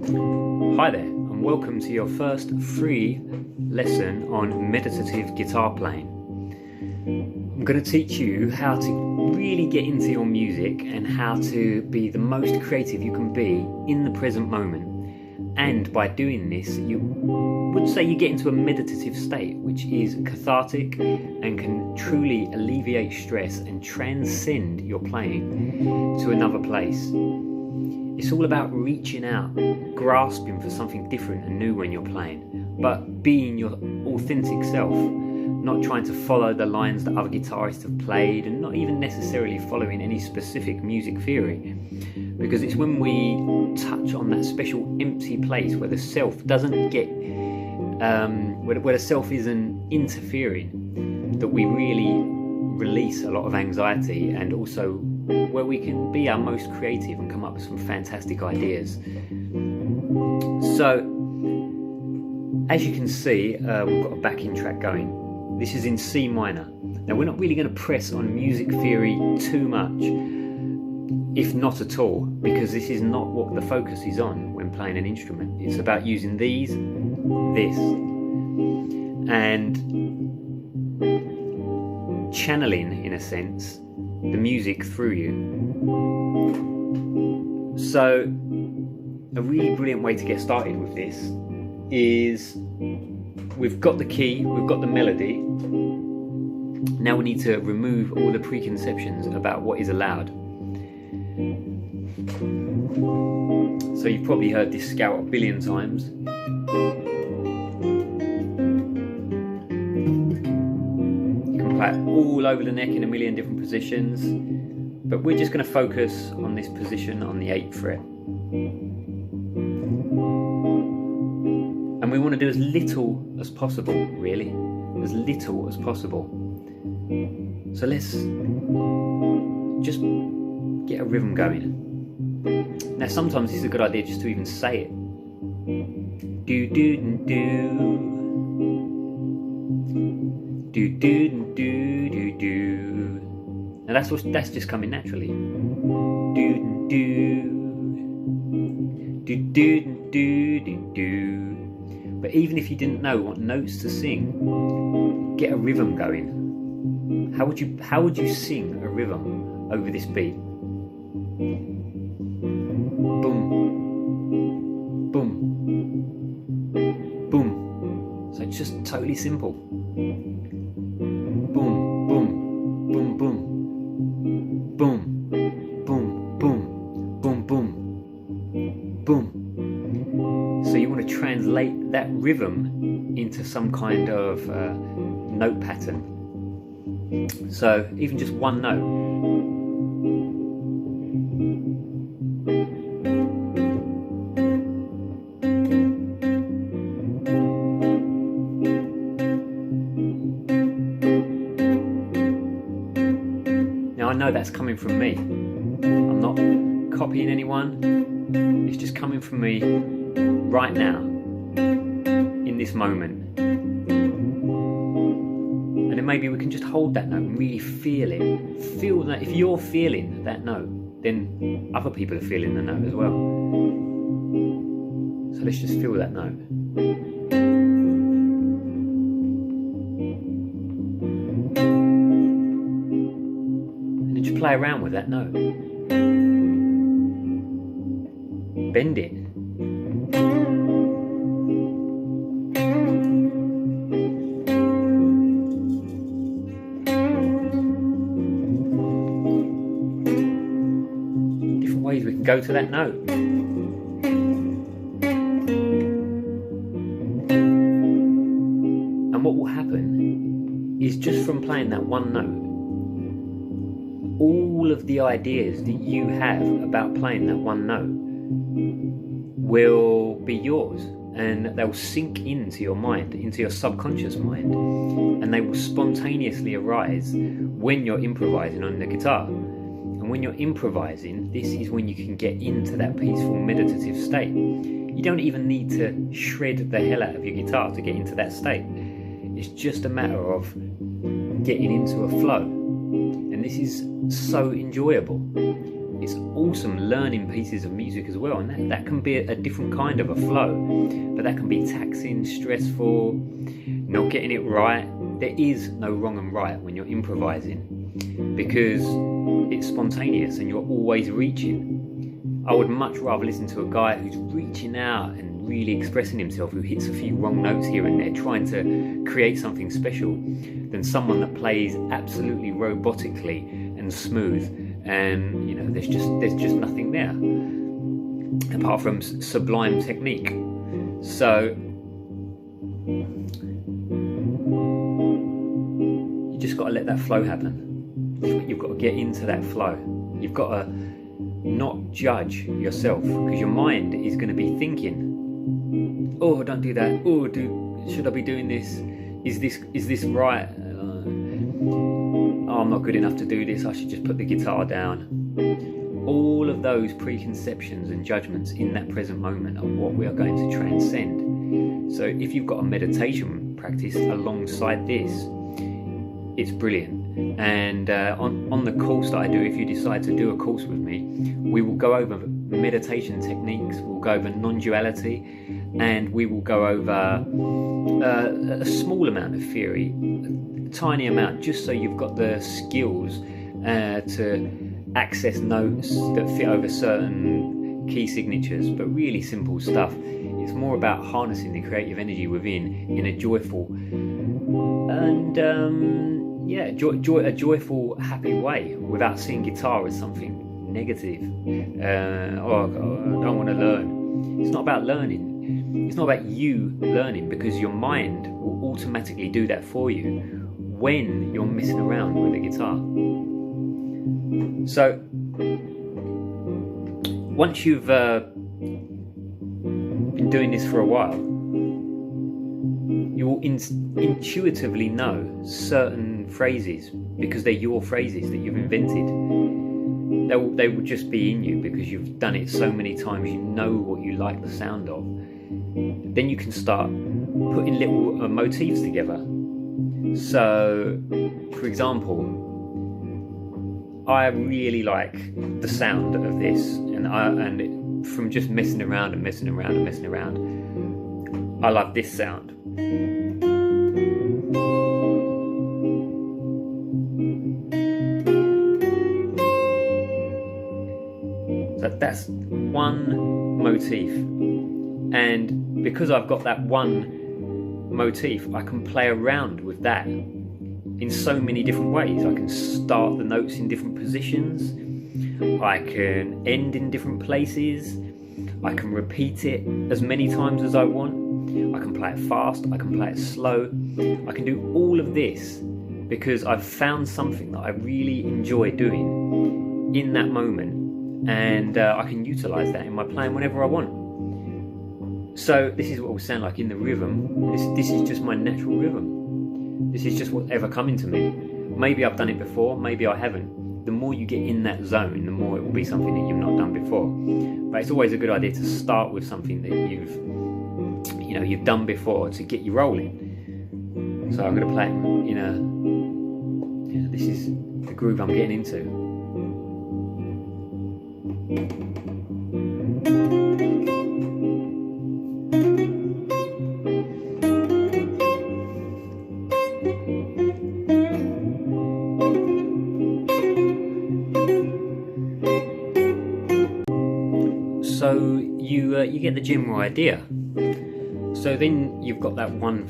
Hi there, and welcome to your first free lesson on meditative guitar playing. I'm going to teach you how to really get into your music and how to be the most creative you can be in the present moment. And by doing this, you would say you get into a meditative state, which is cathartic and can truly alleviate stress and transcend your playing to another place. It's all about reaching out, grasping for something different and new when you're playing, but being your authentic self, not trying to follow the lines that other guitarists have played and not even necessarily following any specific music theory. Because it's when we touch on that special empty place where the self doesn't get, where the self isn't interfering, that we really release a lot of anxiety, and also where we can be our most creative and come up with some fantastic ideas. So, as you can see, we've got a backing track going. This is in C minor. Now, we're not really going to press on music theory too much, if not at all, because this is not what the focus is on when playing an instrument. It's about using these, this, and channeling, in a sense, the music through you. So a really brilliant way to get started with this is we've got the key, we've got the melody. Now we need to remove all the preconceptions about what is allowed. So you've probably heard this scout a billion times. All over the neck in a million different positions, but we're just going to focus on this position on the 8th fret, and we want to do as little as possible, really, as little as possible. So let's just get a rhythm going. Now sometimes it's a good idea just to even say it. Do do do do do do do do. Now that's just coming naturally. Do do do do do do do. But even if you didn't know what notes to sing, get a rhythm going. How would you sing a rhythm over this beat? Boom, boom, boom. So it's just totally simple. Boom, boom, boom, boom, boom, boom, boom, boom, boom, boom. So you want to translate that rhythm into some kind of note pattern. So even just one note. I know that's coming from me. I'm not copying anyone. It's just coming from me right now, in this moment. And then maybe we can just hold that note and really feel it. Feel that. If you're feeling that note, then other people are feeling the note as well. So let's just feel that note. Play around with that note. Bend it. Different ways we can go to that note. And what will happen is, just from playing that one note, all of the ideas that you have about playing that one note will be yours, and they'll sink into your mind, into your subconscious mind, and they will spontaneously arise when you're improvising on the guitar. And when you're improvising, this is when you can get into that peaceful meditative state. You don't even need to shred the hell out of your guitar to get into that state. It's just a matter of getting into a flow. And this is so enjoyable. it's awesome learning pieces of music as well, and that can be a different kind of a flow, but that can be taxing, stressful, not getting it right. There is no wrong and right when you're improvising, because it's spontaneous and you're always reaching. I would much rather listen to a guy who's reaching out and really expressing himself, who hits a few wrong notes here and there, trying to create something special, than someone that plays absolutely robotically and smooth, and you know, there's just nothing there apart from sublime technique. So you just got to let that flow happen. You've got to get into that flow. You've got to not judge yourself, because your mind is going to be thinking, oh, don't do that, oh, should I be doing this, is this right, oh, I'm not good enough to do this, I should just put the guitar down. All of those preconceptions and judgments in that present moment are what we are going to transcend. So if you've got a meditation practice alongside this, it's brilliant. And on the course that I do, if you decide to do a course with me, we will go over meditation techniques, we'll go over non-duality, and we will go over a small amount of theory, a tiny amount, just so you've got the skills to access notes that fit over certain key signatures, but really simple stuff. It's more about harnessing the creative energy within in a joyful and a joyful, happy way, without seeing guitar as something negative. Oh, God, I don't want to learn. It's not about learning. It's not about you learning, because your mind will automatically do that for you when you're messing around with the guitar. So once you've been doing this for a while, you will intuitively know certain phrases, because they're your phrases that you've invented. They will just be in you because you've done it so many times. You know what you like the sound of. Then you can start putting little motifs together. So, for example, I really like the sound of this, and from just messing around, I love this sound. So that's one motif, and because I've got that one motif, I can play around with that in so many different ways. I can start the notes in different positions, I can end in different places, I can repeat it as many times as I want, I can play it fast, I can play it slow. I can do all of this because I've found something that I really enjoy doing in that moment, and I can utilise that in my playing whenever I want. So this is what it will sound like in the rhythm. This is just my natural rhythm. This is just whatever coming to me. Maybe I've done it before, maybe I haven't. The more you get in that zone, the more it will be something that you've not done before. But it's always a good idea to start with something that you've done before to get you rolling. So I'm going to play it in this is the groove I'm getting into. So you get the general idea. So then you've got that one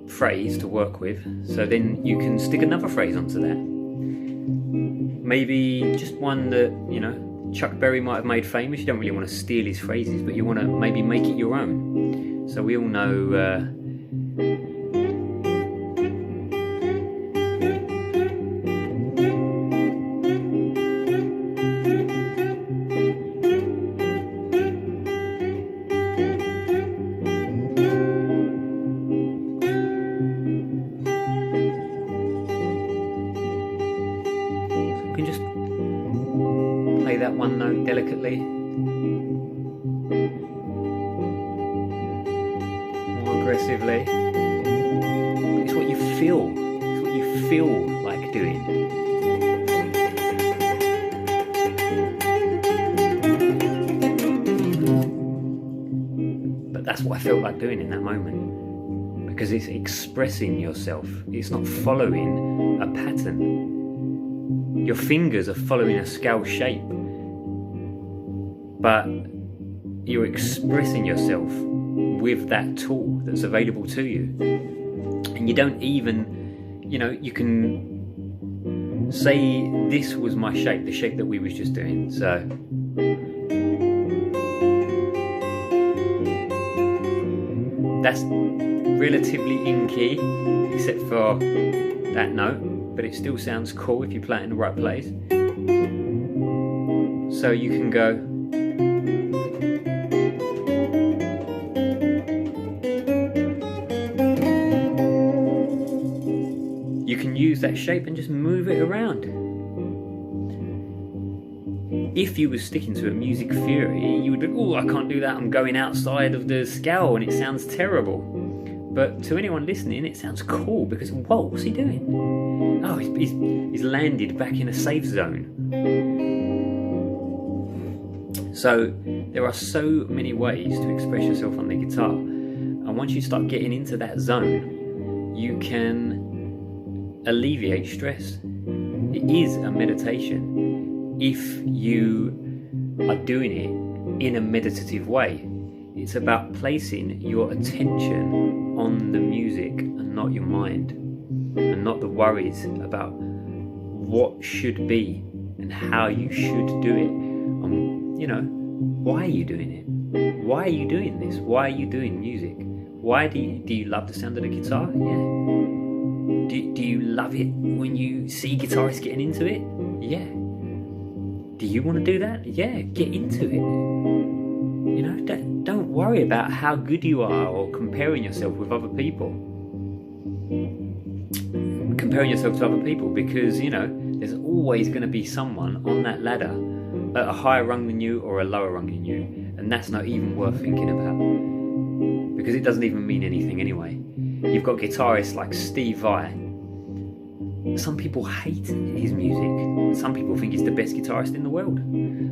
phrase to work with. So then you can stick another phrase onto that. Maybe just one that, Chuck Berry might have made famous. You don't really want to steal his phrases, but you want to maybe make it your own. So we all know just play that one note delicately, more aggressively. It's what you feel. It's what you feel like doing. But that's what I felt like doing in that moment, because it's expressing yourself. It's not following a pattern. Your fingers are following a scale shape, but you're expressing yourself with that tool that's available to you. And you don't even, you can say, this was my shape, the shape that we was just doing. So that's relatively in key, except for that note, but it still sounds cool if you play it in the right place. So you can go, you can use that shape and just move it around. If you were sticking to a music theory, you would be, oh, I can't do that, I'm going outside of the scale and it sounds terrible. But to anyone listening, it sounds cool, because, whoa, what's he doing? Oh, he's landed back in a safe zone. So there are so many ways to express yourself on the guitar. And once you start getting into that zone, you can alleviate stress. It is a meditation if you are doing it in a meditative way. It's about placing your attention on the music and not your mind, and not the worries about what should be and how you should do it. Why are you doing it? Why are you doing this? Why are you doing music? Why do you love the sound of the guitar? Yeah. Do you love it when you see guitarists getting into it? Yeah. Do you want to do that? Yeah, get into it. Don't worry about how good you are or comparing yourself with other people. Comparing yourself to other people, because, there's always going to be someone on that ladder at a higher rung than you or a lower rung than you, and that's not even worth thinking about, because it doesn't even mean anything anyway. You've got guitarists like Steve Vai. Some people hate his music. Some people think he's the best guitarist in the world.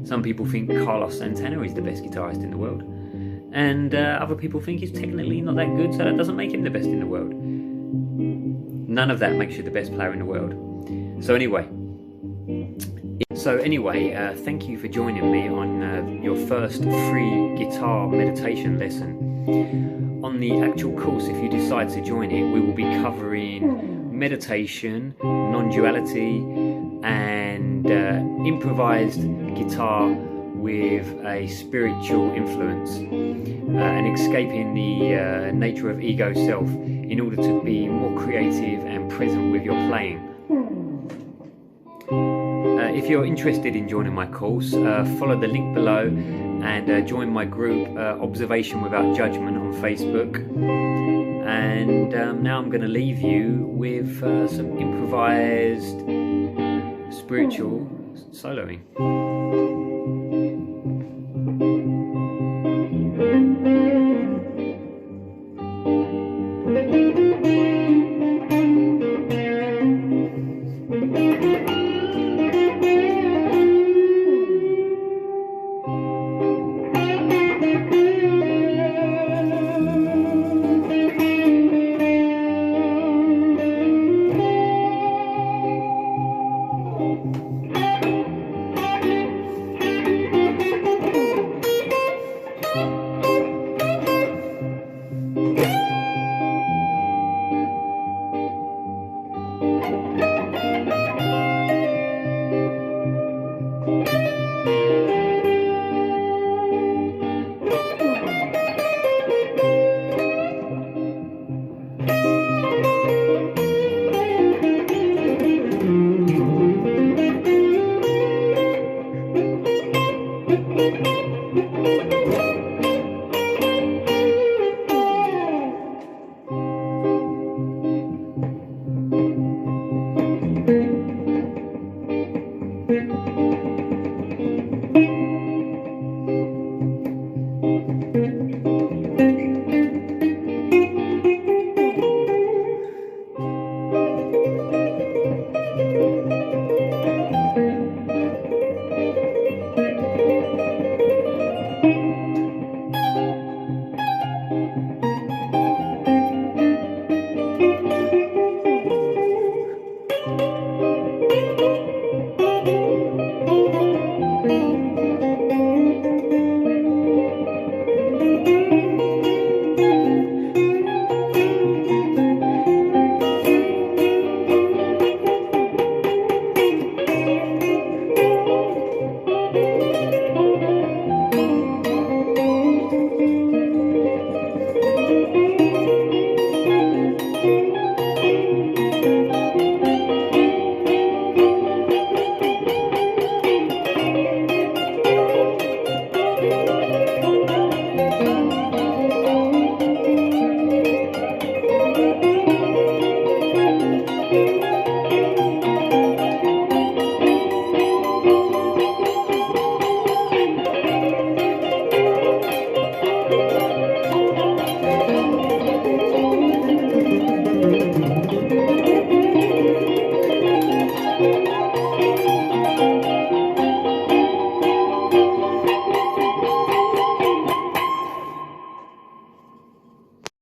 Some people think Carlos Santana is the best guitarist in the world. And other people think he's technically not that good, so that doesn't make him the best in the world. None of that makes you the best player in the world. So anyway, thank you for joining me on your first free guitar meditation lesson. On the actual course, if you decide to join it, we will be covering meditation, non-duality, and improvised guitar with a spiritual influence, and escaping the nature of ego self in order to be more creative and present with your playing. If you're interested in joining my course, follow the link below and join my group Observation Without Judgment on Facebook. And now I'm going to leave you with some improvised spiritual soloing.